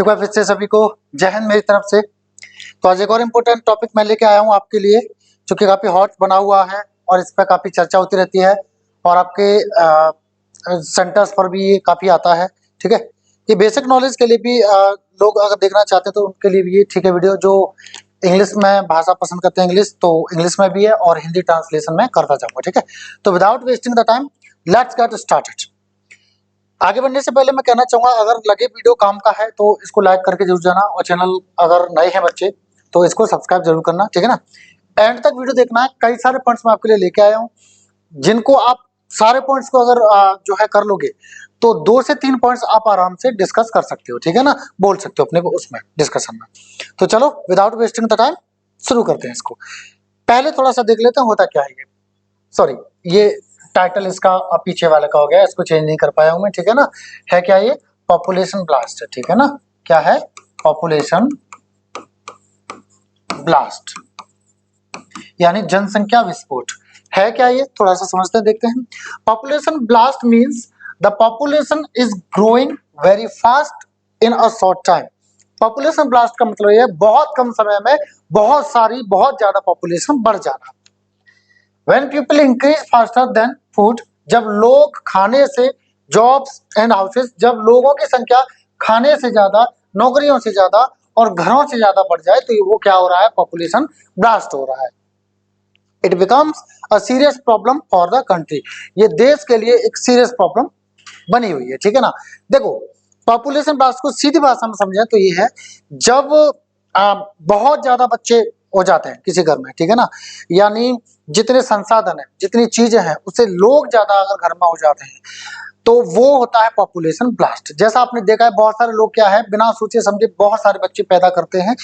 एक बार फिर से सभी को जय हिंद मेरी तरफ से। तो आज एक और इम्पोर्टेंट टॉपिक मैं लेके आया हूँ आपके लिए, जो कि काफ़ी हॉट बना हुआ है और इस पर काफ़ी चर्चा होती रहती है और आपके सेंटर्स पर भी ये काफ़ी आता है। ठीक है, ये बेसिक नॉलेज के लिए भी लोग अगर देखना चाहते हैं तो उनके लिए भी ये ठीक है वीडियो। जो इंग्लिश में भाषा पसंद करते हैं इंग्लिश, तो इंग्लिश में भी है और हिंदी ट्रांसलेशन में करता जाऊँगा। ठीक है, तो without wasting the time let's get started. आगे बढ़ने से पहले मैं कहना चाहूंगा, अगर लगे वीडियो काम का है तो इसको लाइक करके जरूर जाना, और चैनल अगर नए हैं बच्चे तो इसको सब्सक्राइब जरूर करना। ठीक है ना, एंड तक वीडियो देखना है। कई सारे पॉइंट्स मैं आपके लिए लेके आया हूँ, जिनको आप सारे पॉइंट्स को अगर जो है कर लोगे तो 2 से 3 पॉइंट्स आप आराम से डिस्कस कर सकते हो। ठीक है ना, बोल सकते हो अपने को उसमें डिस्कशन में। तो चलो विदाउट वेस्टिंग द टाइम शुरू करते हैं इसको। पहले थोड़ा सा देख लेते हैं होता क्या है ये। सॉरी, ये टाइटल इसका पीछे वाले का हो गया, इसको चेंज नहीं कर पाया हूं मैं। ठीक है ना, है क्या ये? पॉपुलेशन ब्लास्ट है। ठीक है ना, क्या है? पॉपुलेशन ब्लास्ट यानी जनसंख्या विस्फोट। है क्या ये? थोड़ा सा समझते हैं, देखते हैं। Population blast means the population is growing very fast in a short time. Population blast का मतलब ये है बहुत कम समय में बहुत ज्यादा पॉपुलेशन बढ़ जाना। When people increase faster than food, जब लोग खाने से, जॉब्स एंड हाउसेस, जब लोगों की संख्या खाने से ज्यादा, नौकरियों से ज्यादा और घरों से ज्यादा बढ़ जाए तो वो क्या हो रहा है? पॉपुलेशन ब्लास्ट हो रहा है। It becomes a serious problem for the country. ये देश के लिए एक सीरियस प्रॉब्लम बनी हुई है। ठीक है ना, देखो पॉपुलेशन ब्लास्ट को सीधी भाषा में समझें तो ये है जब बहुत ज्यादा बच्चे हो जाते हैं किसी घर में। ठीक है ना, यानी जितने संसाधन है, जितनी चीजें हैं, उससे लोग ज्यादा अगर घर में हो जाते हैं तो वो होता है पॉपुलेशन ब्लास्ट। जैसा आपने देखा है बहुत सारे लोग क्या है बिना सोचे समझे बहुत सारे बच्चे पैदा करते हैं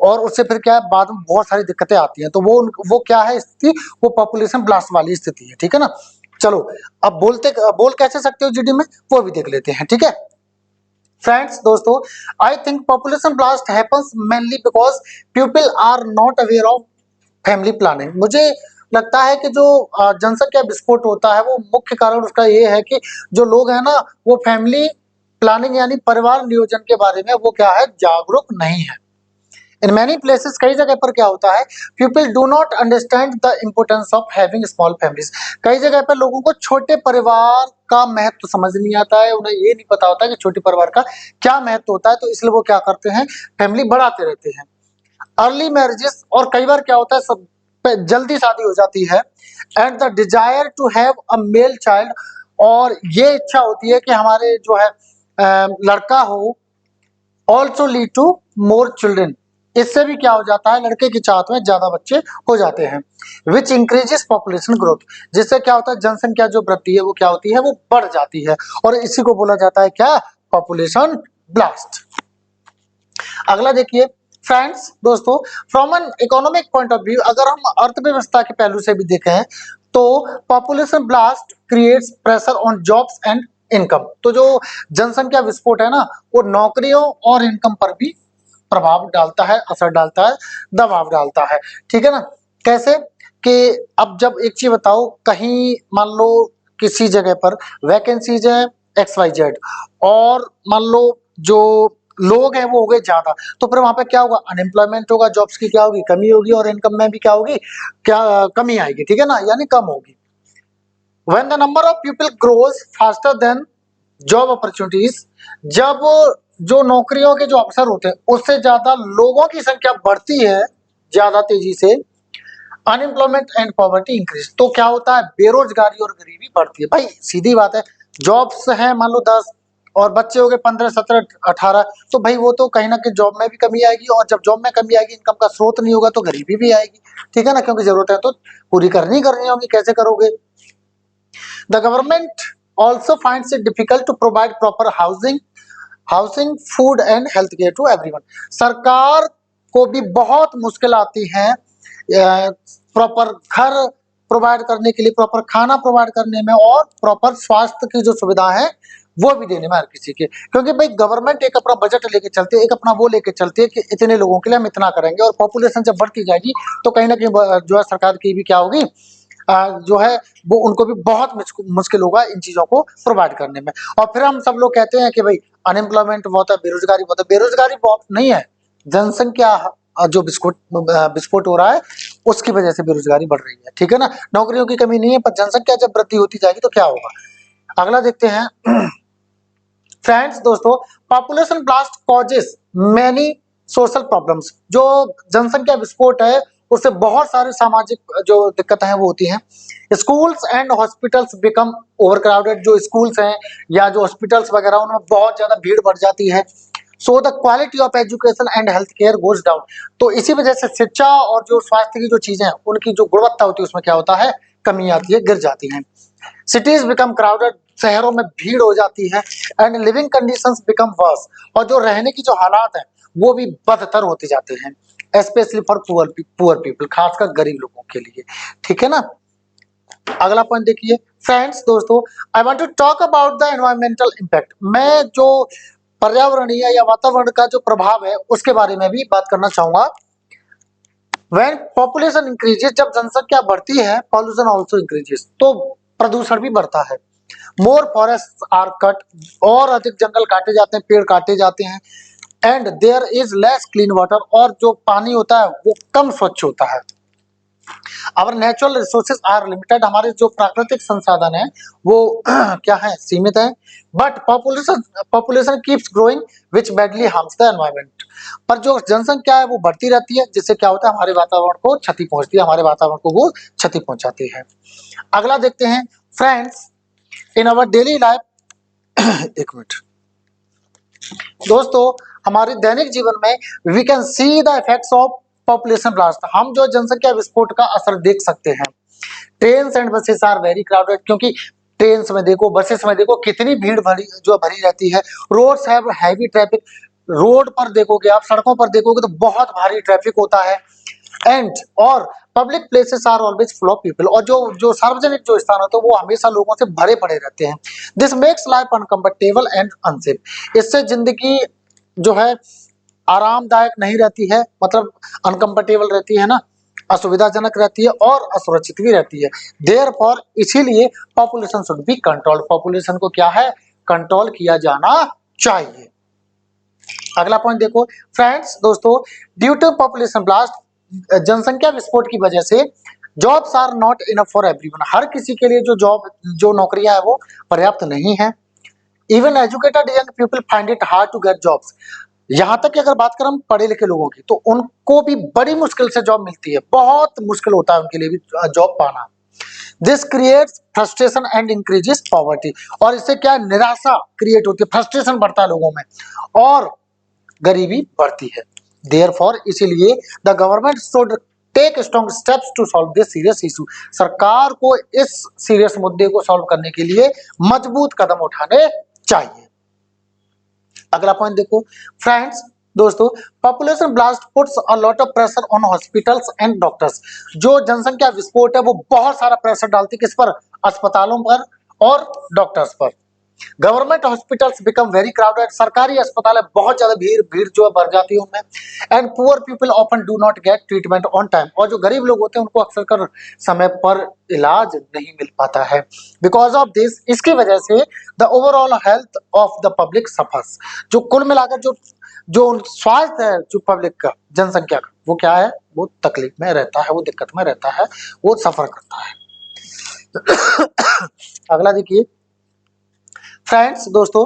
और उससे फिर क्या है बाद में बहुत सारी दिक्कतें आती हैं। तो वो क्या है स्थिति? वो पॉपुलेशन ब्लास्ट वाली स्थिति है। ठीक है ना, चलो अब बोल कैसे सकते हो जीडी में, वो भी देख लेते हैं। ठीक है फ्रेंड्स, दोस्तों, I think population blast happens mainly because people are not aware of family planning. मुझे लगता है कि जो जनसंख्या विस्फोट होता है वो मुख्य कारण उसका ये है कि जो लोग हैं ना वो फैमिली प्लानिंग यानी परिवार नियोजन के बारे में वो क्या है? जागरूक नहीं है। इन मैनी प्लेसेस, कई जगह पर क्या होता है? People do not understand the importance of having small families. कई जगह पर लोगों को छोटे परिवार का महत्व समझ नहीं आता है, उन्हें ये नहीं पता होता है कि छोटे परिवार का क्या महत्व होता है, तो इसलिए वो क्या करते हैं? फैमिली बढ़ाते रहते हैं। अर्ली मैरिजेस, और कई बार क्या होता है सब जल्दी शादी हो जाती है। And the desire to have a male child, और ये इच्छा होती है कि हमारे जो है लड़का हो। Also lead to more children, इससे भी क्या हो जाता है? लड़के की चाहत में ज्यादा बच्चे हो जाते हैं। विच इंक्रीजेस पॉपुलेशन ग्रोथ, जिससे क्या होता है? जनसंख्या जो वृद्धि है वो क्या होती है? वो बढ़ जाती है, और इसी को बोला जाता है क्या? Population blast. अगला देखिए फ्रेंड्स, दोस्तों, from an economic point of view, अगर हम अर्थव्यवस्था के पहलू से भी देखें तो population blast creates pressure on jobs and income. तो जो जनसंख्या विस्फोट है ना वो नौकरियों और इनकम पर भी प्रभाव डालता है, असर डालता है, दबाव डालता है। ठीक है ना, कैसे? कि अब जब एक चीज बताओ, कहीं मान लो किसी जगह पर वैकेंसीज है XYZ, और मान लो जो लोग हैं वो हो गए ज्यादा, तो फिर वहां पे क्या होगा? अनएम्प्लॉयमेंट होगा, जॉब्स की क्या होगी? कमी होगी, और इनकम में भी क्या होगी? क्या कमी आएगी। ठीक है ना, यानी कम होगी। When the number of people grows faster than job opportunities, जब जो नौकरियों के जो अवसर होते हैं उससे ज्यादा लोगों की संख्या बढ़ती है ज्यादा तेजी से, अनएम्प्लॉयमेंट एंड पॉवर्टी इंक्रीज, तो क्या होता है? बेरोजगारी और गरीबी बढ़ती है। भाई सीधी बात है, जॉब्स हैं मान लो 10 और बच्चे हो गए 15, 17, 18, तो भाई वो तो कहीं ना कहीं जॉब में भी कमी आएगी, और जब जॉब में कमी आएगी, इनकम का स्रोत नहीं होगा तो गरीबी भी आएगी। ठीक है ना, क्योंकि जरूरत है तो पूरी करनी होगी, कैसे करोगे? The government also finds it difficult to provide proper housing, food and health care to everyone. सरकार को भी बहुत मुश्किल आती है प्रॉपर घर प्रोवाइड करने के लिए, प्रॉपर खाना प्रोवाइड करने में, और प्रॉपर स्वास्थ्य की जो सुविधा है वो भी देने में हर किसी के। क्योंकि भाई गवर्नमेंट एक अपना बजट लेके चलती है, एक अपना वो लेके चलती है कि इतने लोगों के लिए हम इतना करेंगे, और पॉपुलेशन जब बढ़ती जाएगी तो कहीं ना कहीं जो है सरकार की भी क्या होगी? जो है वो उनको भी बहुत मुश्किल होगा इन चीजों को प्रोवाइड करने में। और फिर हम सब लोग कहते हैं कि भाई अनएम्प्लॉयमेंट बहुत है, बेरोजगारी बहुत है। बेरोजगारी बहुत नहीं है, जनसंख्या जो विस्फोट हो रहा है उसकी वजह से बेरोजगारी बढ़ रही है, ठीक है ना। नौकरियों की कमी नहीं है, पर जनसंख्या जब वृद्धि होती जाएगी तो क्या होगा। अगला देखते हैं फ्रेंड्स दोस्तों, population blast causes many social problems. जो जनसंख्या विस्फोट है उससे बहुत सारे सामाजिक जो दिक्कतें हैं वो होती हैं। Schools and hospitals become overcrowded. जो स्कूल्स हैं या जो हॉस्पिटल्स वगैरह उनमें बहुत ज्यादा भीड़ बढ़ जाती है। So the quality of education and health care goes down. तो इसी वजह से शिक्षा और जो स्वास्थ्य की जो चीजें हैं उनकी जो गुणवत्ता होती है उसमें क्या होता है, कमी आती है, गिर जाती है। Cities become crowded. शहरों में भीड़ हो जाती है। And living conditions become verse. और जो रहने की जो हालात हैं वो भी बदतर होते जाते हैं, स्पेशली फॉर पुअर पीपल, खासकर गरीब लोगों के लिए, ठीक है ना। अगला पॉइंट देखिए फ्रेंड्स दोस्तों, I want to talk about the environmental impact. मैं जो पर्यावरणीय या वातावरण का जो प्रभाव है उसके बारे में भी बात करना चाहूंगा। When population increases, जब जनसंख्या बढ़ती है, पॉल्यूशन ऑल्सो इंक्रीजेस, तो प्रदूषण भी बढ़ता है। मोर फॉरेस्ट आर कट, और अधिक जंगल काटे जाते हैं, पेड़ काटे जाते हैं। And there is less clean water, और जो पानी होता है वो कम स्वच्छ होता है। Our natural resources are limited, हमारे जो प्राकृतिक संसाधन है वो क्या है, सीमित है। But population keeps growing which badly harms the environment. पर जो जनसंख्या है वो बढ़ती रहती है, जिससे क्या होता है, हमारे वातावरण को क्षति पहुंचती है, हमारे वातावरण को वो क्षति पहुंचाती है। अगला देखते हैं friends, in our daily life एक मिनट दोस्तों, हमारे दैनिक जीवन में we can see the effects of population blast. हम जो जनसंख्या विस्फोट का असर देख सकते हैं। Trains and buses are very crowded, क्योंकि ट्रेन्स में देखो, बसेस में देखो कितनी भीड़ भरी रहती है। Roads have heavy traffic, road पर देखोगे आप, सड़कों पर देखोगे तो बहुत भारी ट्रैफिक होता है। एंड और public places are always full of people, और जो जो सार्वजनिक जो स्थान होते हैं वो हमेशा लोगों से भरे पड़े रहते हैं। This makes life uncomfortable and unsafe. इससे जिंदगी जो है आरामदायक नहीं रहती है, मतलब अनकंफर्टेबल रहती है ना, असुविधाजनक रहती है और असुरक्षित भी रहती है। देयरफॉर इसीलिए population should be control, population को क्या है, कंट्रोल किया जाना चाहिए। अगला पॉइंट देखो फ्रेंड्स दोस्तों, ड्यू टू पॉपुलेशन ब्लास्ट, जनसंख्या विस्फोट की वजह से jobs are not enough for everyone. हर किसी के लिए जो नौकरियां है वो पर्याप्त नहीं है। Even educated young people find it hard to get jobs. यहाँ तक कि अगर बात करें हम पढ़े लिखे लोगों की, तो उनको भी बड़ी मुश्किल से जॉब मिलती है, बहुत मुश्किल होता है उनके लिए भी जॉब पाना। This creates frustration and increases poverty, और इससे क्या निराशा क्रिएट होती है, फ्रस्ट्रेशन बढ़ता है लोगों में और गरीबी बढ़ती है। देयरफॉर इसीलिए the government should take strong steps to solve this serious issue. सरकार को इस सीरियस मुद्दे को सॉल्व करने के लिए मजबूत कदम उठाने चाहिए। अगला पॉइंट देखो फ्रेंड्स दोस्तों, population blast puts a lot of pressure on hospitals and doctors. जो जनसंख्या विस्फोट है वो बहुत सारा प्रेशर डालती है, किस पर, अस्पतालों पर और डॉक्टर्स पर। Government hospitals become very crowded, सरकारी अस्पताल है बहुत ज्यादा भीड़ जो है बढ़ जाती है उनमें। And poor people often do not gate treatment on time, और जो गरीब लोग होते हैं उनको अक्सर कर समय पर इलाज नहीं मिल पाता है। बिकॉज ऑफ दिस, इसकी वजह से the overall health of the public suffers. जो कुल मिलाकर जो स्वास्थ्य है जो पब्लिक का, जनसंख्या का, वो क्या है, वो तकलीफ में रहता है, वो दिक्कत में रहता है, वो सफर करता है। अगला देखिए फ्रेंड्स दोस्तों,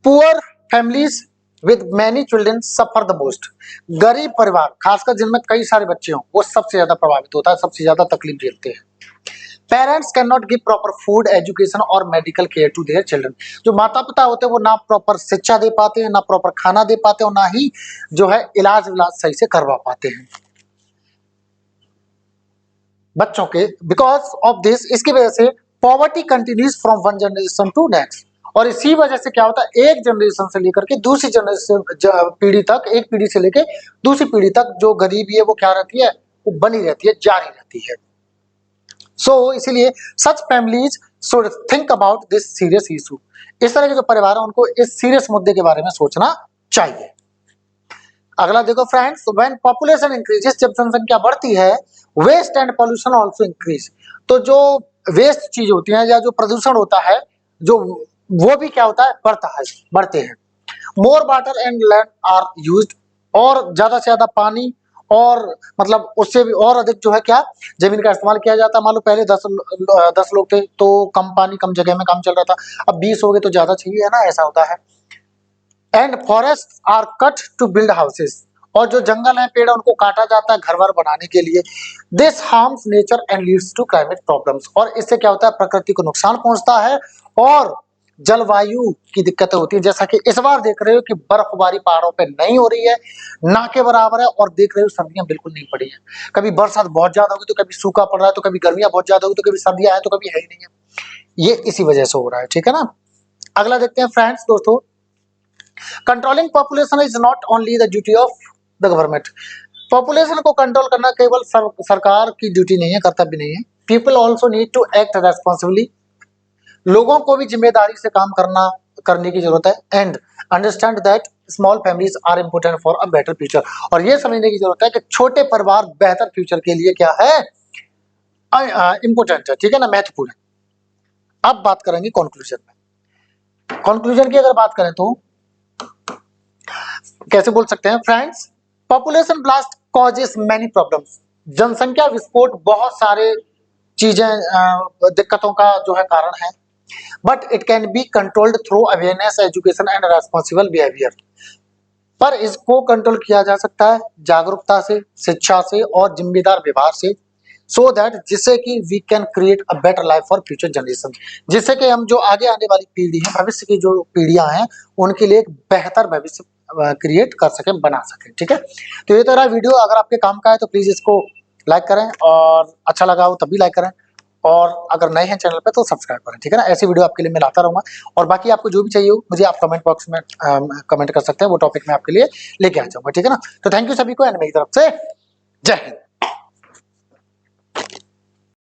poor families with many children suffer the most. गरीब परिवार, खासकर जिनमें कई सारे बच्चे हों, वो सबसे ज्यादा प्रभावित होता है, सबसे ज्यादा तकलीफ झेलते हैं। Parents can not give proper food, education और medical care to their children. जो माता पिता होते हैं वो ना प्रॉपर शिक्षा दे पाते हैं, ना प्रॉपर खाना दे पाते हैं, और ना ही जो है इलाज सही से करवा पाते हैं बच्चों के। बिकॉज ऑफ दिस, इसकी वजह से poverty continues from one generation to next, और इसी वजह से क्या होता है, एक जनरेशन से लेकर के दूसरी जनरेशन पीढ़ी तक, एक पीढ़ी से लेकर दूसरी पीढ़ी तक जो गरीबी है वो क्या रहती है, वो बनी रहती है, जारी रहती है। सो इसीलिए such families should think about this serious issue. इस तरह के जो परिवार है उनको इस सीरियस मुद्दे के बारे में सोचना चाहिए। अगला देखो फ्रेंड्स, व्हेन पॉपुलेशन इंक्रीजेस, जब जनसंख्या बढ़ती है, waste and pollution also increase. तो जो वेस्ट चीज होती है या जो प्रदूषण होता है, जो वो भी क्या होता है, बढ़ते हैं। More water and land are used, और ज्यादा से ज्यादा पानी और मतलब उससे भी और अधिक जो है क्या, जमीन का इस्तेमाल किया जाता है। मान लो पहले 10 लोग थे तो कम पानी कम जगह में काम चल रहा था, अब 20 हो गए तो ज्यादा चाहिए, है ना, ऐसा होता है। And forest are cut to build houses, और जो जंगल है, पेड़ है, उनको काटा जाता है घर वर बनाने के लिए। This harms nature and leads to climate problems, और इससे क्या होता है, प्रकृति को नुकसान पहुंचता है और जलवायु की दिक्कतें होती है। जैसा कि इस बार देख रहे हो कि बर्फबारी पहाड़ों पे नहीं हो रही है, ना के बराबर है, और देख रहे हो सर्दियां बिल्कुल नहीं पड़ी है। कभी बरसात बहुत ज्यादा होगी तो कभी सूखा पड़ रहा है, तो कभी गर्मियां बहुत ज्यादा होगी तो कभी सर्दियां है तो कभी है ही नहीं है। ये इसी वजह से हो रहा है, ठीक है ना। अगला देखते हैं फ्रेंड्स दोस्तों, controlling population is not only the duty of the government. Population को कंट्रोल करना केवल सरकार की ड्यूटी नहीं है, कर्तव्य नहीं है। People also need to act responsibly, लोगों को भी जिम्मेदारी से काम करने की जरूरत है। And understand that small families are important for a better future, और ये समझने की जरूरत है कि छोटे परिवार बेहतर फ्यूचर के लिए क्या है, इंपॉर्टेंट है, ठीक है ना, महत्वपूर्ण है। अब बात करेंगे कंक्लूजन में। कंक्लूजन की अगर बात करें तो कैसे बोल सकते हैं friends, population blast causes many problems, जनसंख्या विस्फोट बहुत सारे चीजें दिक्कतों का जो है कारण है। But it can be controlled through awareness, education and responsible behaviour, पर इसको कंट्रोल किया जा सकता है जागरूकता से, शिक्षा से और जिम्मेदार व्यवहार से, सो दैट जिससे कि we can create a better life for future generation, जिससे कि हम जो आगे आने वाली पीढ़ी है, भविष्य की जो पीढ़ियां हैं, उनके लिए एक बेहतर भविष्य क्रिएट कर सके, बना सके, ठीक है। तो ये तरह वीडियो अगर आपके काम का है तो प्लीज इसको लाइक करें, और अच्छा लगा हो तब भी लाइक करें, और अगर नए हैं चैनल पे तो सब्सक्राइब करें, ठीक है ना। ऐसी वीडियो आपके लिए मैं लाता रहूंगा, और बाकी आपको जो भी चाहिए हो मुझे आप कमेंट बॉक्स में कमेंट कर सकते हैं, वो टॉपिक मैं आपके लिए लेके आ जाऊंगा, ठीक है ना। तो थैंक यू सभी को, एंड मेरी तरफ से जय हिंद।